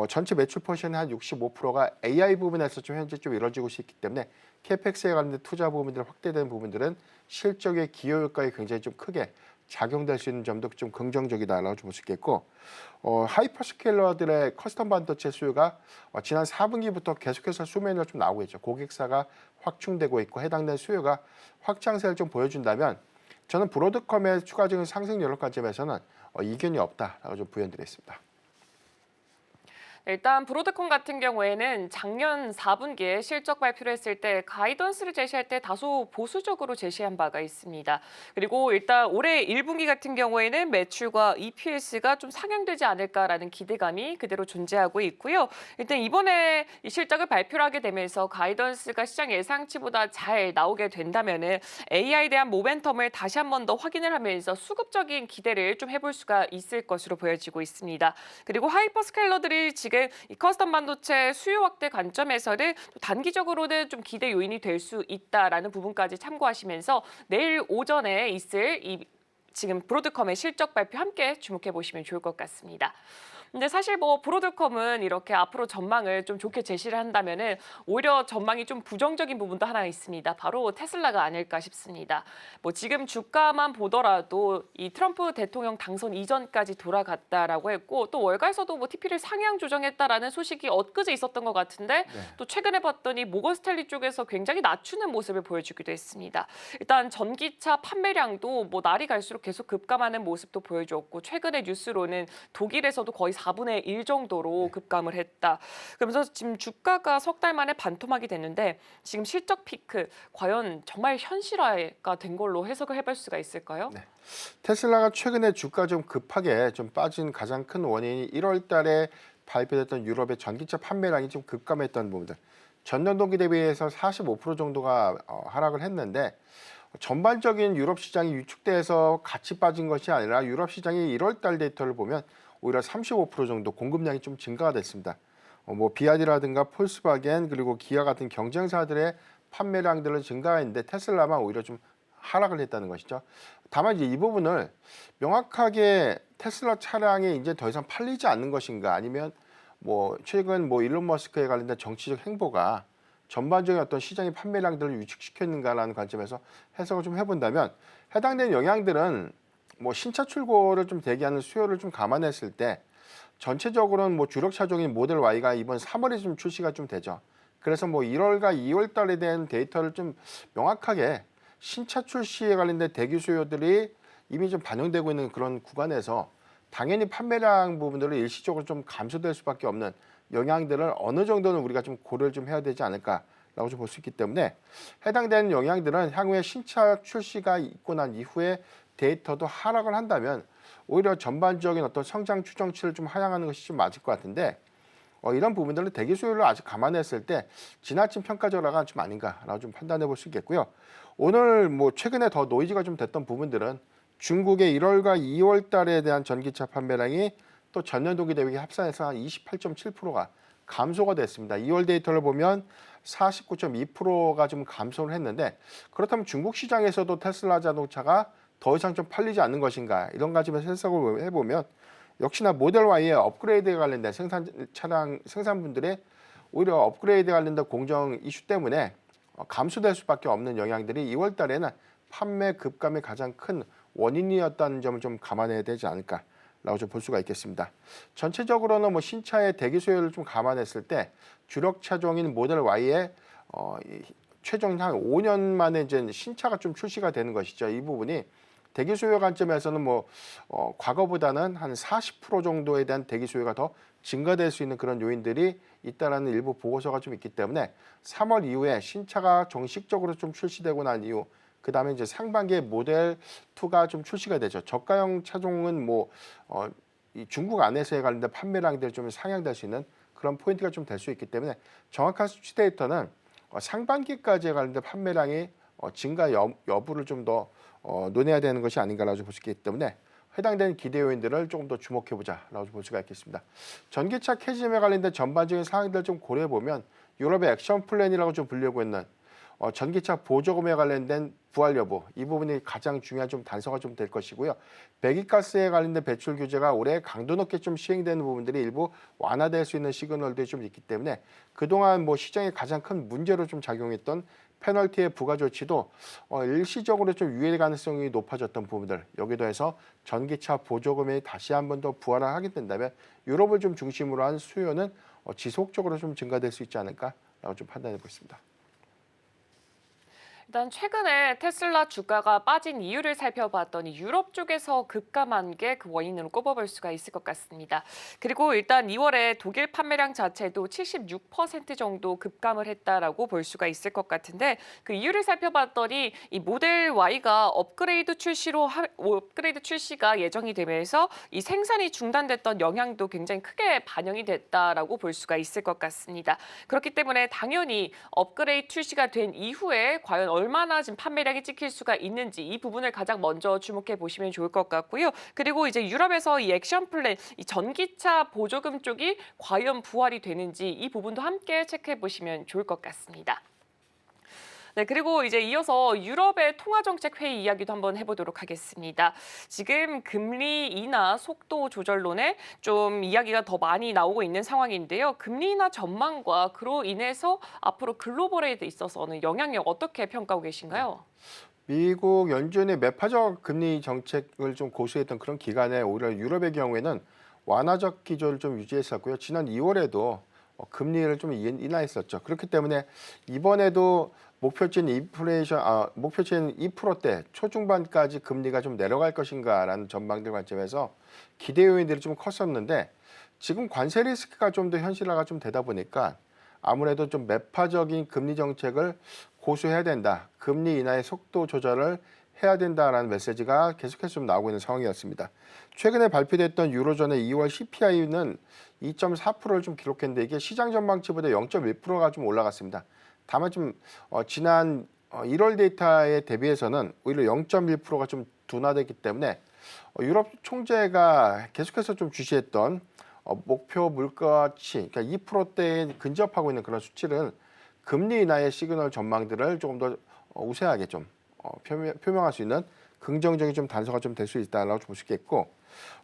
[SPEAKER 3] 전체 매출 포션의 한 65%가 AI 부분에서 좀 현재 좀 이루어지고 있기 때문에 캐펙스에 관련된 투자 부분들 확대된 부분들은 실적의 기여 효과에 굉장히 좀 크게 작용될 수 있는 점도 좀 긍정적이다라고 좀 볼 수 있겠고, 하이퍼스케일러들의 커스텀 반도체 수요가 지난 4분기부터 계속해서 수면으로 좀 나오고 있죠. 고객사가 확충되고 있고 해당된 수요가 확장세를 좀 보여준다면 저는 브로드컴의 추가적인 상승 여력 관점에서는 이견이 없다라고 좀 부연드리겠습니다.
[SPEAKER 1] 일단 브로드컴 같은 경우에는 작년 4분기에 실적 발표를 했을 때 가이던스를 제시할 때 다소 보수적으로 제시한 바가 있습니다. 그리고 일단 올해 1분기 같은 경우에는 매출과 EPS가 좀 상향되지 않을까라는 기대감이 그대로 존재하고 있고요. 일단 이번에 이 실적을 발표를 하게 되면서 가이던스가 시장 예상치보다 잘 나오게 된다면은 AI에 대한 모멘텀을 다시 한 번 더 확인을 하면서 수급적인 기대를 좀 해볼 수가 있을 것으로 보여지고 있습니다. 그리고 하이퍼스케일러들이 지금 이 커스텀 반도체 수요 확대 관점에서는 단기적으로는 좀 기대 요인이 될 수 있다라는 부분까지 참고하시면서 내일 오전에 있을 이 지금 브로드컴의 실적 발표 함께 주목해 보시면 좋을 것 같습니다. 근데 사실 뭐 브로드컴은 이렇게 앞으로 전망을 좀 좋게 제시를 한다면은 오히려 전망이 좀 부정적인 부분도 하나 있습니다. 바로 테슬라가 아닐까 싶습니다. 뭐 지금 주가만 보더라도 이 트럼프 대통령 당선 이전까지 돌아갔다라고 했고 또 월가에서도 뭐 TP를 상향 조정했다라는 소식이 엊그제 있었던 것 같은데 또 최근에 봤더니 모건 스탠리 쪽에서 굉장히 낮추는 모습을 보여주기도 했습니다. 일단 전기차 판매량도 뭐 날이 갈수록 계속 급감하는 모습도 보여줬고 최근의 뉴스로는 독일에서도 거의 4분의 1 정도로 급감을 했다. 그러면서 지금 주가가 석 달 만에 반토막이 됐는데 지금 실적 피크 과연 정말 현실화가 된 걸로 해석을 해볼 수가 있을까요?
[SPEAKER 3] 네. 테슬라가 최근에 주가 좀 급하게 좀 빠진 가장 큰 원인이 1월 달에 발표됐던 유럽의 전기차 판매량이 좀 급감했던 부분들. 전년 동기 대비해서 45% 정도가 하락을 했는데 전반적인 유럽 시장이 위축돼서 같이 빠진 것이 아니라 유럽 시장이 1월 달 데이터를 보면 오히려 35% 정도 공급량이 좀 증가가 됐습니다. 뭐 비아디라든가 폴스바겐 그리고 기아 같은 경쟁사들의 판매량들은 증가했는데 테슬라만 오히려 좀 하락을 했다는 것이죠. 다만 이제 이 부분을 명확하게 테슬라 차량이 이제 더 이상 팔리지 않는 것인가 아니면 뭐 최근 뭐 일론 머스크에 관련된 정치적 행보가 전반적인 어떤 시장의 판매량들을 위축시켰는가라는 관점에서 해석을 좀 해본다면 해당된 영향들은 뭐 신차 출고를 좀 대기하는 수요를 좀 감안했을 때 전체적으로는 뭐 주력 차종인 모델 Y가 이번 3월에 좀 출시가 좀 되죠. 그래서 뭐 1월과 2월 달에 대한 데이터를 좀 명확하게 신차 출시에 관련된 대기 수요들이 이미 좀 반영되고 있는 그런 구간에서 당연히 판매량 부분들은 일시적으로 좀 감소될 수밖에 없는 영향들을 어느 정도는 우리가 좀 고려를 좀 해야 되지 않을까라고 좀 볼 수 있기 때문에 해당되는 영향들은 향후에 신차 출시가 있고 난 이후에 데이터도 하락을 한다면 오히려 전반적인 어떤 성장 추정치를 좀 하향하는 것이 좀 맞을 것 같은데 이런 부분들은 대기 수요를 아직 감안했을 때 지나친 평가절하가 좀 아닌가라고 좀 판단해 볼 수 있겠고요. 오늘 뭐 최근에 더 노이즈가 좀 됐던 부분들은 중국의 1월과 2월 달에 대한 전기차 판매량이 또 전년 동기 대비 합산해서 한 28.7%가 감소가 됐습니다. 2월 데이터를 보면 49.2%가 좀 감소를 했는데 그렇다면 중국 시장에서도 테슬라 자동차가 더 이상 좀 팔리지 않는 것인가 이런 관점에서 해석을 해보면 역시나 모델 Y의 업그레이드에 관련된 생산분들의 오히려 업그레이드에 관련된 공정 이슈 때문에 감소될 수밖에 없는 영향들이 2월 달에는 판매 급감의 가장 큰 원인이었다는 점을 좀 감안해야 되지 않을까라고 좀 볼 수가 있겠습니다. 전체적으로는 뭐 신차의 대기 수요를 좀 감안했을 때 주력 차종인 모델 Y의 최종 한 5년 만에 이제 신차가 좀 출시가 되는 것이죠. 이 부분이 대기 수요 관점에서는 뭐 과거보다는 한 40% 정도에 대한 대기 수요가 더 증가될 수 있는 그런 요인들이 있다라는 일부 보고서가 좀 있기 때문에 3월 이후에 신차가 정식적으로 좀 출시되고 난 이후 그 다음에 이제 상반기에 모델 2가 좀 출시가 되죠. 저가형 차종은 뭐 이 중국 안에서의 관련된 판매량들이 좀 상향될 수 있는 그런 포인트가 좀 될 수 있기 때문에 정확한 수치 데이터는 상반기까지에 관련된 판매량이 증가 여부를 좀 더 논해야 되는 것이 아닌가라고 볼 수 있기 때문에 해당되는 기대 요인들을 조금 더 주목해보자라고 볼 수가 있겠습니다. 전기차 캐즘에 관련된 전반적인 사항들을 좀 고려해보면 유럽의 액션 플랜이라고 좀 불리고 있는 전기차 보조금에 관련된 부활 여부, 이 부분이 가장 중요한 좀 단서가 좀 될 것이고요. 배기가스에 관련된 배출 규제가 올해 강도 높게 좀 시행되는 부분들이 일부 완화될 수 있는 시그널들이 좀 있기 때문에 그동안 시장에 가장 큰 문제로 좀 작용했던 페널티의 부과 조치도 일시적으로 좀 유예 가능성이 높아졌던 부분들, 여기도 해서 전기차 보조금이 다시 한 번 더 부활을 하게 된다면 유럽을 좀 중심으로 한 수요는 지속적으로 좀 증가될 수 있지 않을까라고 좀 판단해 보겠습니다.
[SPEAKER 1] 일단 최근에 테슬라 주가가 빠진 이유를 살펴봤더니 유럽 쪽에서 급감한 게 그 원인으로 꼽아볼 수가 있을 것 같습니다. 그리고 일단 2월에 독일 판매량 자체도 76% 정도 급감을 했다라고 볼 수가 있을 것 같은데 그 이유를 살펴봤더니 이 모델 Y가 업그레이드 출시가 예정이 되면서 이 생산이 중단됐던 영향도 굉장히 크게 반영이 됐다라고 볼 수가 있을 것 같습니다. 그렇기 때문에 당연히 업그레이드 출시가 된 이후에 과연 얼마나 지금 판매량이 찍힐 수가 있는지 이 부분을 가장 먼저 주목해 보시면 좋을 것 같고요. 그리고 이제 유럽에서 이 액션 플랜, 이 전기차 보조금 쪽이 과연 부활이 되는지 이 부분도 함께 체크해 보시면 좋을 것 같습니다. 네, 그리고 이제 이어서 유럽의 통화정책 회의 이야기도 한번 해보도록 하겠습니다. 지금 금리 인하 속도 조절론에 좀 이야기가 더 많이 나오고 있는 상황인데요. 금리 인하 전망과 그로 인해서 앞으로 글로벌에 있어서는 영향력 어떻게 평가하고 계신가요?
[SPEAKER 3] 미국 연준의 매파적 금리 정책을 좀 고수했던 그런 기간에 오히려 유럽의 경우에는 완화적 기조를 좀 유지했었고요. 지난 2월에도 금리를 좀 인하했었죠. 그렇기 때문에 이번에도 목표치인 2%대 초중반까지 금리가 좀 내려갈 것인가라는 전망들 관점에서 기대 요인들이 좀 컸었는데 지금 관세 리스크가 좀 더 현실화가 좀 되다 보니까 아무래도 좀 매파적인 금리 정책을 고수해야 된다. 금리 인하의 속도 조절을 해야 된다라는 메시지가 계속해서 좀 나오고 있는 상황이었습니다. 최근에 발표됐던 유로존의 2월 CPI는 2.4%를 좀 기록했는데 이게 시장 전망치보다 0.1%가 좀 올라갔습니다. 다만 좀 지난 1월 데이터에 대비해서는 오히려 0.1%가 좀 둔화됐기 때문에 유럽 총재가 계속해서 좀 주시했던 목표 물가치, 그러니까 2%대에 근접하고 있는 그런 수치를 금리 인하의 시그널 전망들을 조금 더 우세하게 좀 표명할 수 있는 긍정적인 좀 단서가 좀 될 수 있다라고 볼 수 있겠고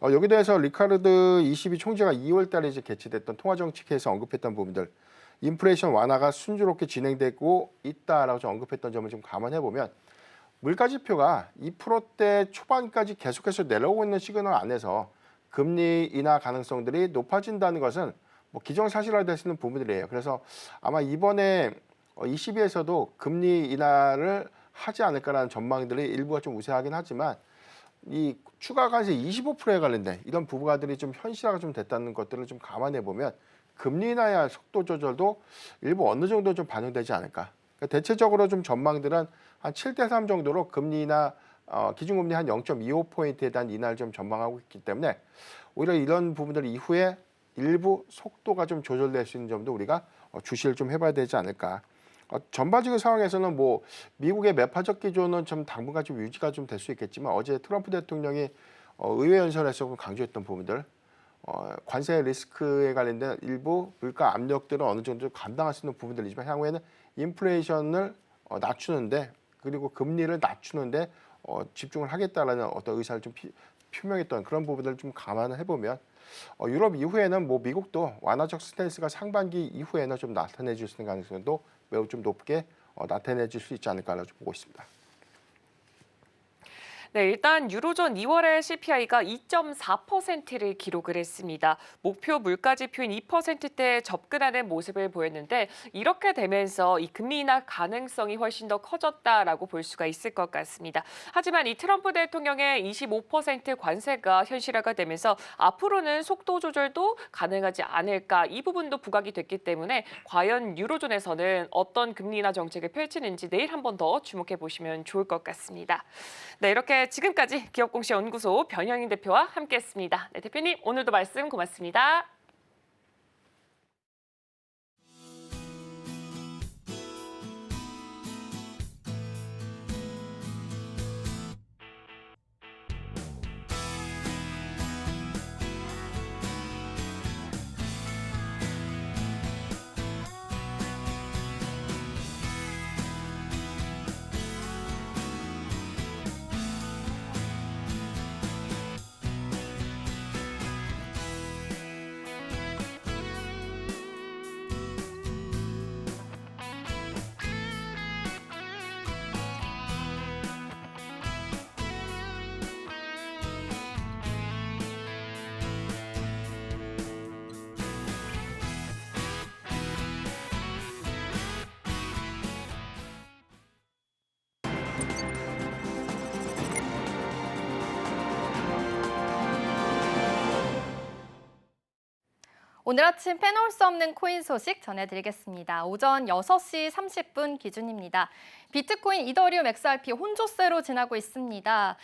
[SPEAKER 3] 여기에 대해서 리카르드 22 총재가 2월 달에 이제 개최됐던 통화정책회에서 언급했던 부분들 인플레이션 완화가 순조롭게 진행되고 있다라고 좀 언급했던 점을 좀 감안해 보면 물가 지표가 2%대 초반까지 계속해서 내려오고 있는 시그널 안에서 금리 인하 가능성들이 높아진다는 것은 기정사실화될 수 있는 부분들이에요. 그래서 아마 이번에 ECB에서도 금리 인하를 하지 않을까라는 전망들이 일부가 좀 우세하긴 하지만 이 추가 관세 25%에 관련된 이런 부분들이 좀 현실화가 좀 됐다는 것들을 좀 감안해 보면 금리 인하의 속도 조절도 일부 어느 정도 좀 반영되지 않을까. 그러니까 대체적으로 좀 전망들은 한 7대3 정도로 금리 인하 기준금리 한 0.25%에 대한 인하를 좀 전망하고 있기 때문에 오히려 이런 부분들 이후에 일부 속도가 좀 조절될 수 있는 점도 우리가 주시를 좀 해봐야 되지 않을까. 전반적인 상황에서는 미국의 매파적 기조는 좀 당분간 좀 유지가 좀 될 수 있겠지만 어제 트럼프 대통령이 의회 연설에서 강조했던 부분들 관세 리스크에 관련된 일부 물가 압력들은 어느 정도 감당할 수 있는 부분들이지만 향후에는 인플레이션을 낮추는데 그리고 금리를 낮추는데 집중을 하겠다라는 어떤 의사를 좀 표명했던 그런 부분들을 좀 감안을 해보면 유럽 이후에는 미국도 완화적 스탠스가 상반기 이후에는 좀 나타내줄 수 있는 가능성도 매우 좀 높게 나타내줄 수 있지 않을까라고 보고 있습니다.
[SPEAKER 1] 네, 일단 유로존 2월의 CPI가 2.4%를 기록을 했습니다. 목표 물가 지표인 2%대에 접근하는 모습을 보였는데 이렇게 되면서 이 금리 인하 가능성이 훨씬 더 커졌다라고 볼 수가 있을 것 같습니다. 하지만 이 트럼프 대통령의 25% 관세가 현실화가 되면서 앞으로는 속도 조절도 가능하지 않을까 이 부분도 부각이 됐기 때문에 과연 유로존에서는 어떤 금리 인하 정책을 펼치는지 내일 한 번 더 주목해 보시면 좋을 것 같습니다. 네, 이렇게 지금까지 기업공시연구소 변형인 대표와 함께했습니다. 네, 대표님 오늘도 말씀 고맙습니다.
[SPEAKER 2] 오늘 아침 빼놓을 수 없는 코인 소식 전해드리겠습니다. 오전 6시 30분 기준입니다. 비트코인, 이더리움, XRP 혼조세로 지나고 있습니다.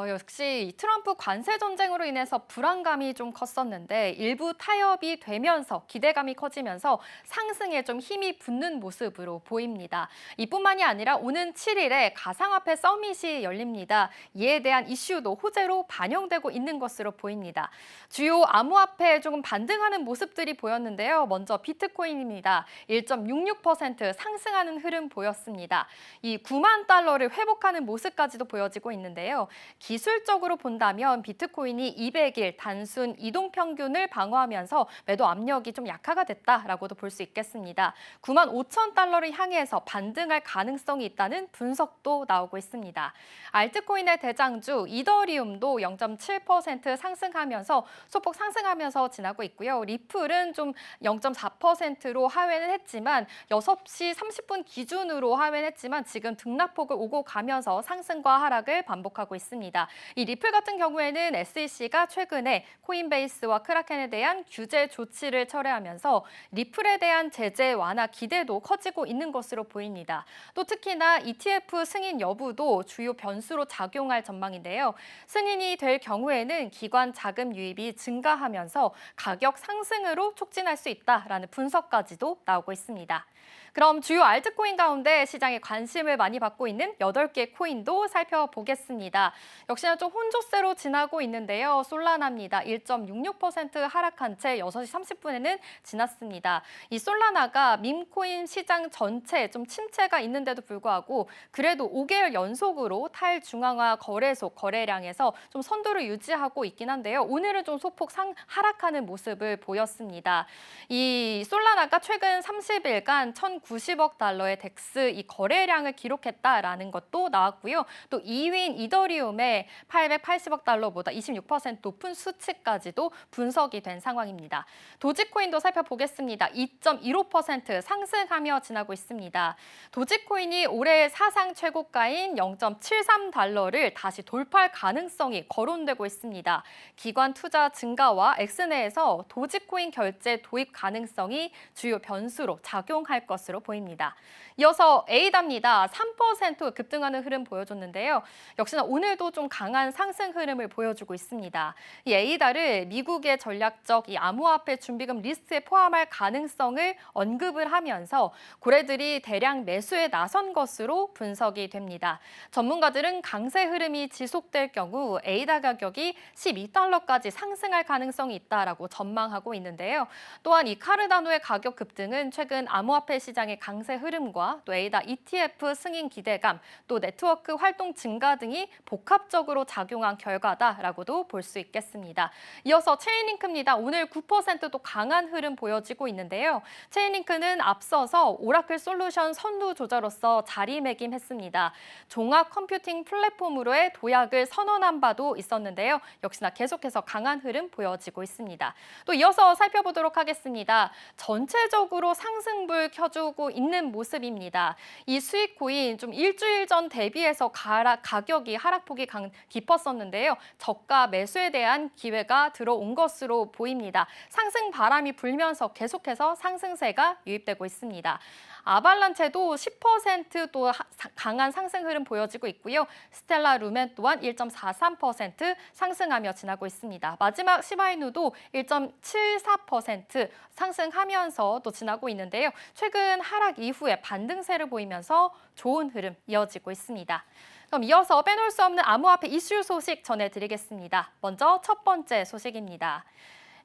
[SPEAKER 2] 역시 트럼프 관세 전쟁으로 인해서 불안감이 좀 컸었는데 일부 타협이 되면서 기대감이 커지면서 상승에 좀 힘이 붙는 모습으로 보입니다. 이뿐만이 아니라 오는 7일에 가상화폐 서밋이 열립니다. 이에 대한 이슈도 호재로 반영되고 있는 것으로 보입니다. 주요 암호화폐 조금 반등하는 모습들이 보였는데요. 먼저 비트코인입니다. 1.66% 상승하는 흐름 보였습니다. 이 9만 달러를 회복하는 모습까지도 보여지고 있는데요. 기술적으로 본다면 비트코인이 200일 단순 이동 평균을 방어하면서 매도 압력이 좀 약화가 됐다라고도 볼 수 있겠습니다. 9만 5천 달러를 향해서 반등할 가능성이 있다는 분석도 나오고 있습니다. 알트코인의 대장주 이더리움도 0.7% 상승하면서 소폭 상승하면서 지나고 있고요. 리플은 좀 0.4%로 하회는 했지만 6시 30분 기준으로 하회는 했지만 지금 등락폭을 오고 가면서 상승과 하락을 반복하고 있습니다. 이 리플 같은 경우에는 SEC가 최근에 코인베이스와 크라켄에 대한 규제 조치를 철회하면서 리플에 대한 제재 완화 기대도 커지고 있는 것으로 보입니다. 또 특히나 ETF 승인 여부도 주요 변수로 작용할 전망인데요. 승인이 될 경우에는 기관 자금 유입이 증가하면서 가격 상승으로 촉진할 수 있다라는 분석까지도 나오고 있습니다. 그럼 주요 알트코인 가운데 시장에 관심을 많이 받고 있는 8개 코인도 살펴보겠습니다. 역시나 좀 혼조세로 지나고 있는데요. 솔라나입니다. 1.66% 하락한 채 6시 30분에는 지났습니다. 이 솔라나가 밈코인 시장 전체에 좀 침체가 있는데도 불구하고 그래도 5개월 연속으로 탈중앙화 거래소 거래량에서 좀 선두를 유지하고 있긴 한데요. 오늘은 좀 소폭 하락하는 모습을 보였습니다. 이 솔라나가 최근 30일간 1,090억 달러의 덱스 이 거래량을 기록했다라는 것도 나왔고요. 또 2위인 이더리움의 880억 달러보다 26% 높은 수치까지도 분석이 된 상황입니다. 도지코인도 살펴보겠습니다. 2.15% 상승하며 지나고 있습니다. 도지코인이 올해 사상 최고가인 0.73달러를 다시 돌파할 가능성이 거론되고 있습니다. 기관 투자 증가와 엑스네에서 도지코인 결제 도입 가능성이 주요 변수로 작용할 것으로 보입니다. 이어서 에이다입니다. 3% 급등하는 흐름 보여줬는데요. 역시나 오늘도 좀 강한 상승 흐름을 보여주고 있습니다. 이 에이다를 미국의 전략적 이 암호화폐 준비금 리스트에 포함할 가능성을 언급을 하면서 고래들이 대량 매수에 나선 것으로 분석이 됩니다. 전문가들은 강세 흐름이 지속될 경우 에이다 가격이 12달러까지 상승할 가능성이 있다라고 전망하고 있는데요. 또한 이 카르다노의 가격 급등은 최근 암호화폐 시장의 강세 흐름과 또 에이다 ETF 승인 기대감, 또 네트워크 활동 증가 등이 복합적으로 작용한 결과다라고도 볼 수 있겠습니다. 이어서 체인링크입니다. 오늘 9%도 강한 흐름 보여지고 있는데요. 체인링크는 앞서서 오라클 솔루션 선두 조자로서 자리매김했습니다. 종합 컴퓨팅 플랫폼으로의 도약을 선언한 바도 있었는데요. 역시나 계속해서 강한 흐름 보여지고 있습니다. 또 이어서 살펴보도록 하겠습니다. 전체적으로 상승불 켜주고 있는 모습입니다. 이 수익 코인 좀 일주일 전 대비해서 가격이 하락폭이 깊었었는데요. 저가 매수에 대한 기회가 들어온 것으로 보입니다. 상승 바람이 불면서 계속해서 상승세가 유입되고 있습니다. 아발란체도 10% 또 강한 상승 흐름 보여지고 있고요. 스텔라 루멘 또한 1.43% 상승하며 지나고 있습니다. 마지막 시바이누도 1.74% 상승하면서 또 지나고 있는데요. 최근 하락 이후에 반등세를 보이면서 좋은 흐름 이어지고 있습니다. 그럼 이어서 빼놓을 수 없는 암호화폐 이슈 소식 전해드리겠습니다. 먼저 첫 번째 소식입니다.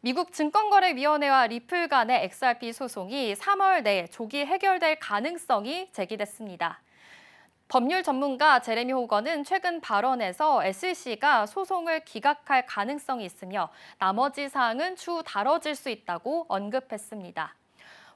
[SPEAKER 2] 미국 증권거래위원회와 리플 간의 XRP 소송이 3월 내에 조기 해결될 가능성이 제기됐습니다. 법률 전문가 제레미 호건은 최근 발언에서 SEC가 소송을 기각할 가능성이 있으며 나머지 사항은 추후 다뤄질 수 있다고 언급했습니다.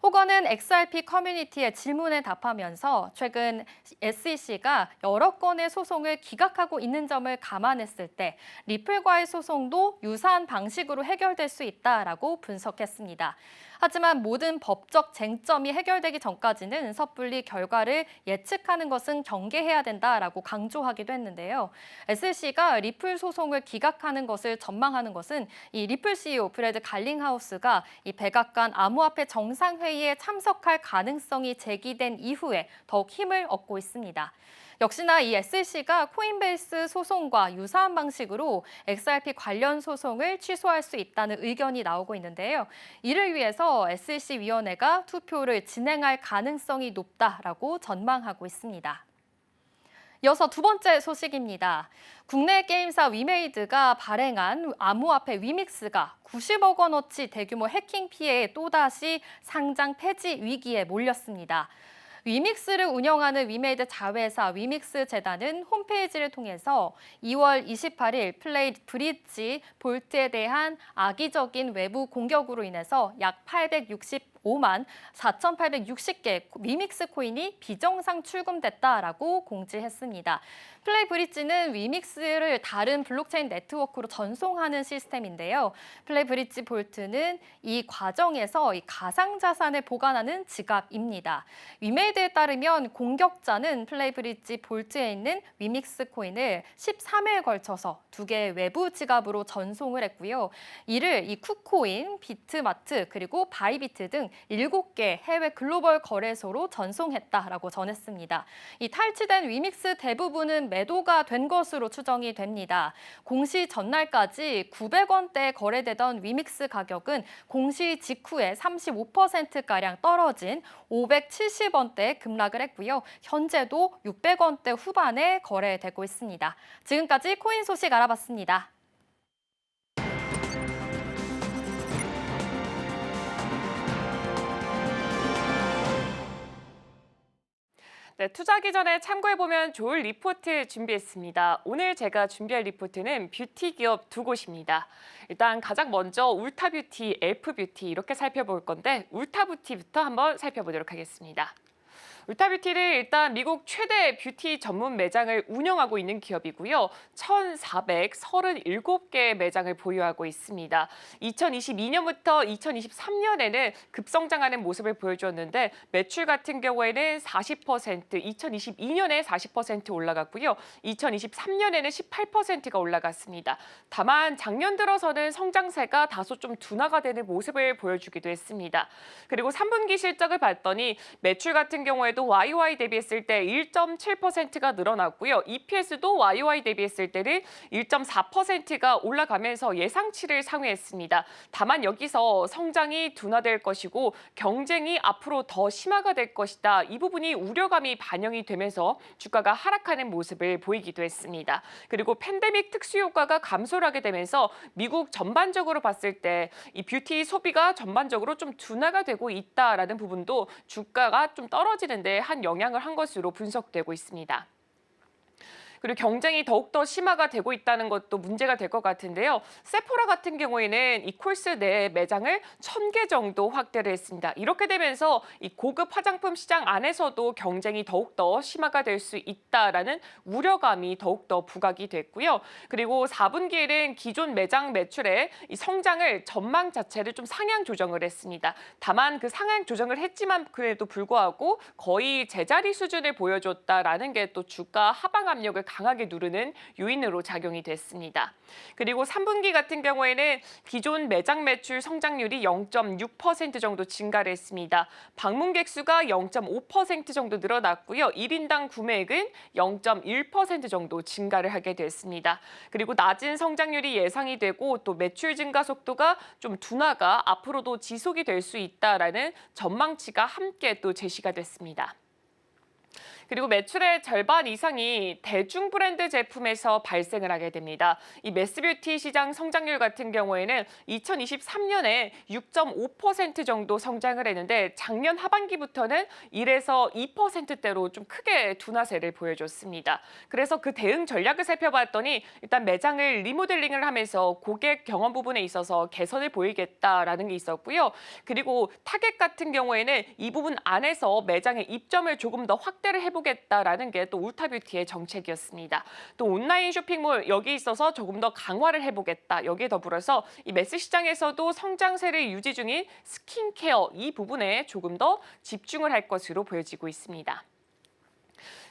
[SPEAKER 2] 호건은 XRP 커뮤니티의 질문에 답하면서 최근 SEC가 여러 건의 소송을 기각하고 있는 점을 감안했을 때 리플과의 소송도 유사한 방식으로 해결될 수 있다라고 분석했습니다. 하지만 모든 법적 쟁점이 해결되기 전까지는 섣불리 결과를 예측하는 것은 경계해야 된다라고 강조하기도 했는데요. SEC가 리플 소송을 기각하는 것을 전망하는 것은 이 리플 CEO 브래드 갈링하우스가 이 백악관 암호화폐 정상회의에 참석할 가능성이 제기된 이후에 더욱 힘을 얻고 있습니다. 역시나 이 SEC가 코인베이스 소송과 유사한 방식으로 XRP 관련 소송을 취소할 수 있다는 의견이 나오고 있는데요. 이를 위해서 SEC 위원회가 투표를 진행할 가능성이 높다라고 전망하고 있습니다. 이어서 두 번째 소식입니다. 국내 게임사 위메이드가 발행한 암호화폐 위믹스가 90억 원어치 대규모 해킹 피해에 또다시 상장 폐지 위기에 몰렸습니다. 위믹스를 운영하는 위메이드 자회사 위믹스 재단은 홈페이지를 통해서 2월 28일 플레이 브릿지 볼트에 대한 악의적인 외부 공격으로 인해서 약 865만 4,860개 위믹스 코인이 비정상 출금됐다라고 공지했습니다. 플레이 브릿지는 위믹스를 다른 블록체인 네트워크로 전송하는 시스템인데요. 플레이 브릿지 볼트는 이 과정에서 이 가상자산을 보관하는 지갑입니다. 위메이드에 따르면 공격자는 플레이 브릿지 볼트에 있는 위믹스 코인을 13회에 걸쳐서 2개의 외부 지갑으로 전송을 했고요. 이를 이 쿠코인, 비트마트, 그리고 바이비트 등 7개 해외 글로벌 거래소로 전송했다라고 전했습니다. 이 탈취된 위믹스 대부분은 매도가 된 것으로 추정이 됩니다. 공시 전날까지 900원대에 거래되던 위믹스 가격은 공시 직후에 35%가량 떨어진 570원대에 급락을 했고요. 현재도 600원대 후반에 거래되고 있습니다. 지금까지 코인 소식 알아봤습니다.
[SPEAKER 1] 네, 투자하기 전에 참고해보면 좋을 리포트 준비했습니다. 오늘 제가 준비할 리포트는 뷰티 기업 두 곳입니다. 일단 가장 먼저 울타뷰티, 엘프뷰티 이렇게 살펴볼 건데 울타뷰티부터 한번 살펴보도록 하겠습니다. 울타뷰티는 일단 미국 최대 뷰티 전문 매장을 운영하고 있는 기업이고요. 1,437개의 매장을 보유하고 있습니다. 2022년부터 2023년에는 급성장하는 모습을 보여주었는데 매출 같은 경우에는 40%, 2022년에 40% 올라갔고요. 2023년에는 18%가 올라갔습니다. 다만 작년 들어서는 성장세가 다소 좀 둔화가 되는 모습을 보여주기도 했습니다. 그리고 3분기 실적을 봤더니 매출 같은 경우에 도 YOY 대비했을 때 1.7%가 늘어났고요. EPS도 YOY 대비했을 때는 1.4%가 올라가면서 예상치를 상회했습니다. 다만 여기서 성장이 둔화될 것이고 경쟁이 앞으로 더 심화가 될 것이다. 이 부분이 우려감이 반영이 되면서 주가가 하락하는 모습을 보이기도 했습니다. 그리고 팬데믹 특수 효과가 감소를 하게 되면서 미국 전반적으로 봤을 때 이 뷰티 소비가 전반적으로 좀 둔화가 되고 있다라는 부분도 주가가 좀 떨어지는 데 한 영향을 한 것으로 분석되고 있습니다. 그리고 경쟁이 더욱더 심화가 되고 있다는 것도 문제가 될 것 같은데요. 세포라 같은 경우에는 이 콜스 내 매장을 1,000개 정도 확대를 했습니다. 이렇게 되면서 이 고급 화장품 시장 안에서도 경쟁이 더욱더 심화가 될 수 있다라는 우려감이 더욱더 부각이 됐고요. 그리고 4분기에는 기존 매장 매출의 이 성장을 전망 자체를 좀 상향 조정을 했습니다. 다만 그 상향 조정을 했지만 그래도 불구하고 거의 제자리 수준을 보여줬다라는 게 또 주가 하방 압력을 강하게 누르는 요인으로 작용이 됐습니다. 그리고 3분기 같은 경우에는 기존 매장 매출 성장률이 0.6% 정도 증가를 했습니다. 방문객 수가 0.5% 정도 늘어났고요. 1인당 구매액은 0.1% 정도 증가를 하게 됐습니다. 그리고 낮은 성장률이 예상이 되고 또 매출 증가 속도가 좀 둔화가 앞으로도 지속이 될 수 있다라는 전망치가 함께 또 제시가 됐습니다. 그리고 매출의 절반 이상이 대중 브랜드 제품에서 발생을 하게 됩니다. 이 매스뷰티 시장 성장률 같은 경우에는 2023년에 6.5% 정도 성장을 했는데 작년 하반기부터는 1에서 2%대로 좀 크게 둔화세를 보여줬습니다. 그래서 그 대응 전략을 살펴봤더니 일단 매장을 리모델링을 하면서 고객 경험 부분에 있어서 개선을 보이겠다라는 게 있었고요. 그리고 타겟 같은 경우에는 이 부분 안에서 매장의 입점을 조금 더 확대를 해보겠다라는 게 또 울타뷰티의 정책이었습니다. 또 온라인 쇼핑몰 여기 있어서 조금 더 강화를 해보겠다. 여기에 더불어서 이 매스 시장에서도 성장세를 유지 중인 스킨케어 이 부분에 조금 더 집중을 할 것으로 보여지고 있습니다.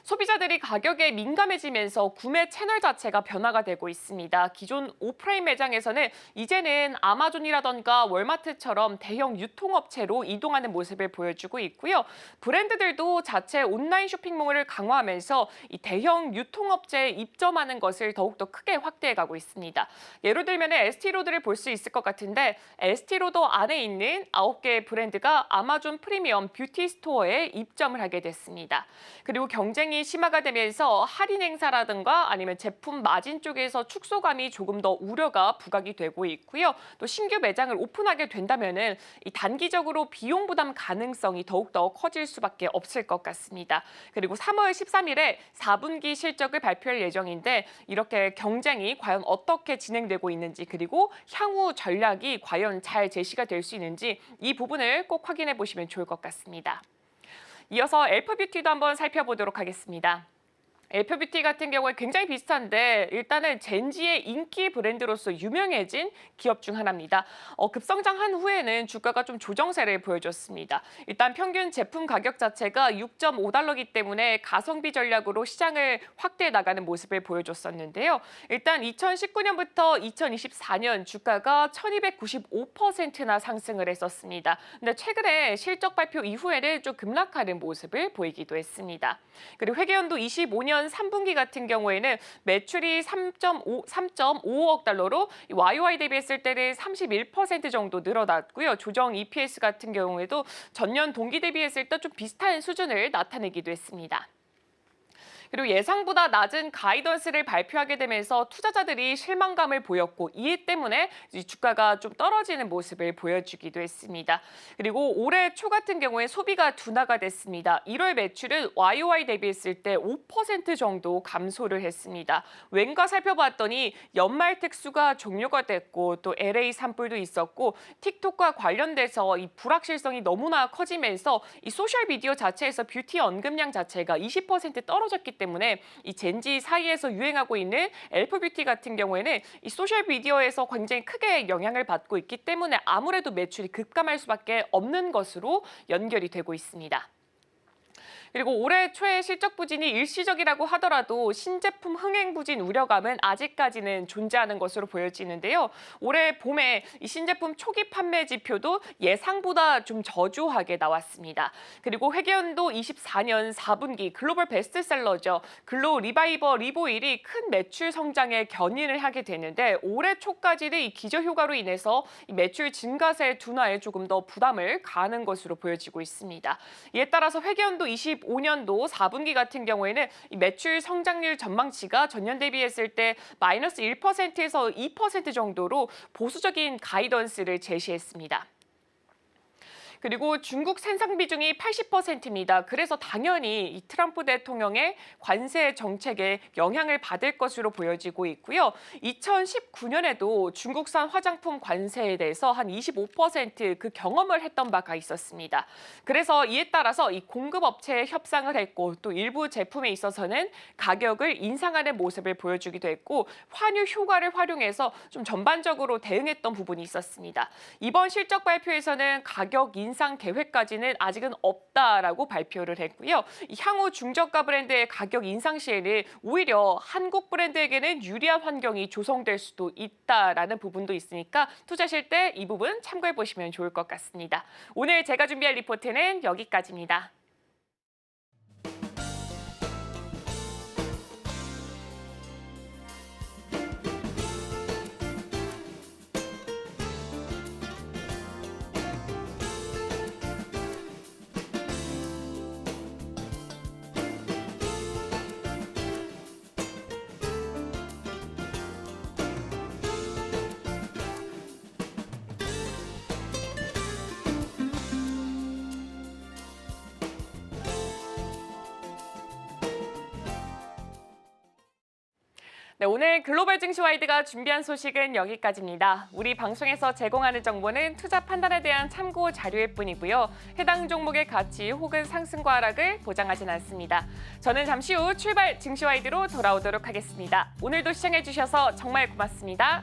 [SPEAKER 1] 소비자들이 가격에 민감해지면서 구매 채널 자체가 변화가 되고 있습니다. 기존 오프라인 매장에서는 이제는 아마존이라던가 월마트처럼 대형 유통업체로 이동하는 모습을 보여주고 있고요. 브랜드들도 자체 온라인 쇼핑몰을 강화하면서 이 대형 유통업체에 입점하는 것을 더욱더 크게 확대해가고 있습니다. 예를 들면 에스티로드를 볼 수 있을 것 같은데 에스티로더 안에 있는 9개의 브랜드가 아마존 프리미엄 뷰티 스토어에 입점을 하게 됐습니다. 그리고 경쟁이 심화가 되면서 할인 행사라든가 아니면 제품 마진 쪽에서 축소감이 조금 더 우려가 부각이 되고 있고요. 또 신규 매장을 오픈하게 된다면은 이 단기적으로 비용 부담 가능성이 더욱더 커질 수밖에 없을 것 같습니다. 그리고 3월 13일에 4분기 실적을 발표할 예정인데 이렇게 경쟁이 과연 어떻게 진행되고 있는지 그리고 향후 전략이 과연 잘 제시가 될 수 있는지 이 부분을 꼭 확인해 보시면 좋을 것 같습니다. 이어서 엘프뷰티도 한번 살펴보도록 하겠습니다. 엘프뷰티 같은 경우에 굉장히 비슷한데 일단은 젠지의 인기 브랜드로서 유명해진 기업 중 하나입니다. 급성장한 후에는 주가가 좀 조정세를 보여줬습니다. 일단 평균 제품 가격 자체가 6.5달러이기 때문에 가성비 전략으로 시장을 확대해 나가는 모습을 보여줬었는데요. 일단 2019년부터 2024년 주가가 1295%나 상승을 했었습니다. 근데 최근에 실적 발표 이후에는 좀 급락하는 모습을 보이기도 했습니다. 그리고 회계연도 25년 3분기 같은 경우에는 매출이 3.5억 달러로 YOY 대비했을 때는 31% 정도 늘어났고요. 조정 EPS 같은 경우에도 전년 동기 대비했을 때 좀 비슷한 수준을 나타내기도 했습니다. 그리고 예상보다 낮은 가이던스를 발표하게 되면서 투자자들이 실망감을 보였고 이 때문에 주가가 좀 떨어지는 모습을 보여주기도 했습니다. 그리고 올해 초 같은 경우에 소비가 둔화가 됐습니다. 1월 매출은 YOY 대비했을 때 5% 정도 감소를 했습니다. 왠가 살펴봤더니 연말 특수가 종료가 됐고 또 LA 산불도 있었고 틱톡과 관련돼서 이 불확실성이 너무나 커지면서 이 소셜 미디어 자체에서 뷰티 언급량 자체가 20% 떨어졌기 때문에 이 젠지 사이에서 유행하고 있는 엘프뷰티 같은 경우에는 이 소셜 미디어에서 굉장히 크게 영향을 받고 있기 때문에 아무래도 매출이 급감할 수밖에 없는 것으로 연결이 되고 있습니다. 그리고 올해 초에 실적 부진이 일시적이라고 하더라도 신제품 흥행 부진 우려감은 아직까지는 존재하는 것으로 보여지는데요. 올해 봄에 이 신제품 초기 판매 지표도 예상보다 좀 저조하게 나왔습니다. 그리고 회계연도 24년 4분기 글로벌 베스트셀러죠. 글로 리바이버 리보일이 큰 매출 성장에 견인을 하게 되는데 올해 초까지는 이 기저효과로 인해서 이 매출 증가세 둔화에 조금 더 부담을 가하는 것으로 보여지고 있습니다. 이에 따라서 회계연도 25년도 4분기 같은 경우에는 이 매출 성장률 전망치가 전년 대비했을 때 마이너스 1%에서 2% 정도로 보수적인 가이던스를 제시했습니다. 그리고 중국 생산 비중이 80%입니다. 그래서 당연히 이 트럼프 대통령의 관세 정책에 영향을 받을 것으로 보여지고 있고요. 2019년에도 중국산 화장품 관세에 대해서 한 25% 그 경험을 했던 바가 있었습니다. 그래서 이에 따라서 이 공급업체에 협상을 했고 또 일부 제품에 있어서는 가격을 인상하는 모습을 보여주기도 했고 환율 효과를 활용해서 좀 전반적으로 대응했던 부분이 있었습니다. 이번 실적 발표에서는 가격 인상 계획까지는 아직은 없다라고 발표를 했고요. 향후 중저가 브랜드의 가격 인상 시에는 오히려 한국 브랜드에게는 유리한 환경이 조성될 수도 있다라는 부분도 있으니까 투자하실 때 이 부분 참고해 보시면 좋을 것 같습니다. 오늘 제가 준비한 리포트는 여기까지입니다. 네, 오늘 글로벌 증시와이드가 준비한 소식은 여기까지입니다. 우리 방송에서 제공하는 정보는 투자 판단에 대한 참고 자료일 뿐이고요. 해당 종목의 가치 혹은 상승과 하락을 보장하진 않습니다. 저는 잠시 후 출발 증시와이드로 돌아오도록 하겠습니다. 오늘도 시청해주셔서 정말 고맙습니다.